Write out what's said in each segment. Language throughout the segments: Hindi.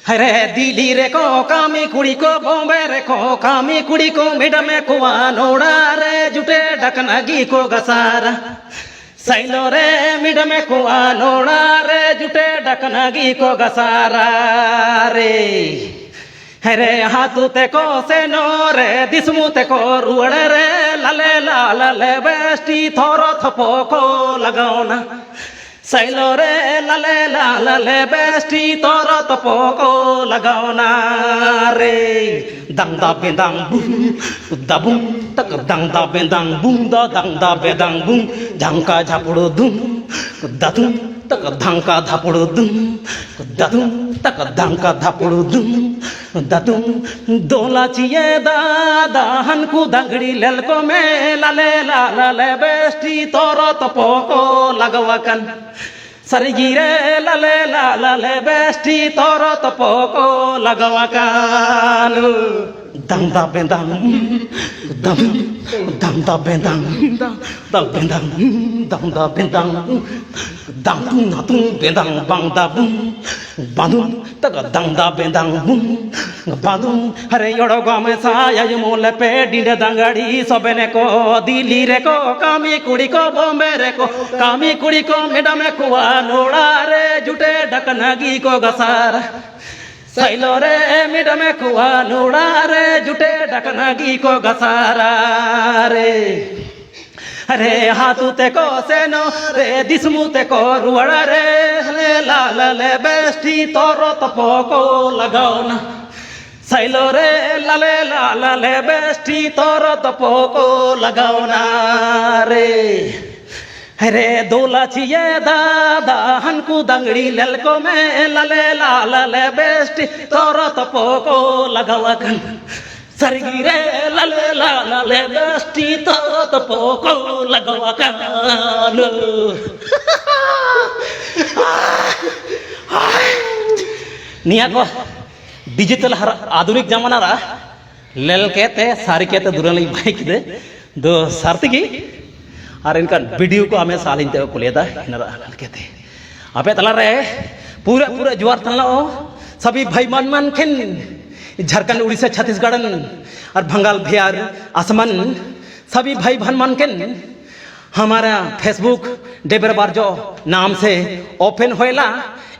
हरे दिल्ली रे को कामी कुड़ी को बॉम्बे रे को कामी कुड़ी को मैडम को नोड़ा रे जुटे ढकनगी को गसारा सैलो रे मैडम को नोड़ा रे जुटे ढकनगी को गसारा रे हरे हाथू ते को से नो रे दिसमु ते को रुड़ रे लले लाले बेस्टी थोरो थपो को लगाओना सैलो रे लले लाले बेस्टी तोरो तपो को लगाओना रे दंग दा बेदंग बूम दबूम तक दंग दा बेदंग बूम दंग दा बेदंग बूम झंका झपड़ो दुम ददुम तक धंका धपड़ो दुम ददुम तक धंका धपड़ो दुम ददुम दोला चिए दादा हनको दंगड़ी लेल को में लले लाले बेस्टी तोरो तपो को लगवाकन सरगी रे लले लाले बेस्टी तोरो तपो को लगवाकन दंग दा बेदंग दम दंग दा बेदंग दा बेदंग दंग दा बेदंग दंग तू ना तू बेदंग बंग दा बूम बांधुम तक दंग दा बेदंग बूम बांधुम हरे योड़ो गामे साया मोले पे डिंडे दंगड़ी सबने को दिल्ली रे को कामी कुड़ी को बॉम्बे रे को कामी कुड़ी को मैडम को नोड़ा रे जुटे ढकनगी को गसारा सैलो रे मैडम को नोड़ा रे जुटे ढकनगी को गसारा रे अरे हाथू ते को सेनो रे दिसमु ते को रुड़ रे लाल ले बेस्टी तोरो तपो को लगाओ ना सैलो रे लले लाले बेस्टी तोरो तपो को लगाओ ना रे अरे दोला चिए दादा हनको दंगड़ी लेल को में लले लाले बेस्टी तोरो तपो को लगावकन सरगी रे लले लाले बेस्टी तोरो तपो को लगावकन निया को डिजिटल हर आधुनिक जमाना रा लेल कहते सारी कहते दुरन लगी बाइक दे दो सार्थकी और इनका वीडियो को हमें सालिन ते को लेदा इनरा कहते अबे तला रे पूरे पूरे जुआर तला सभी भाई मन खिन झारखंड उड़ीसा छत्तीसगढ़ और बंगाल बिहार असमन सभी भाई मन खिन हमारा फेसबुक डेबर बारजो नाम से ओपन होएला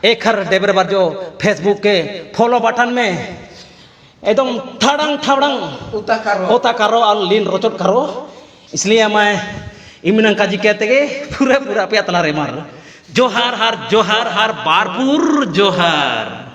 एक हर डेबर बारजो फेसबुक के फॉलो बटन में एकदम थड़ंग थड़ंग उता करो और लीन रोचट करो इसलिए मैं इमन काजी कहते के पूरा पूरा पे तला रे मार जोहार हार बारपुर जोहार।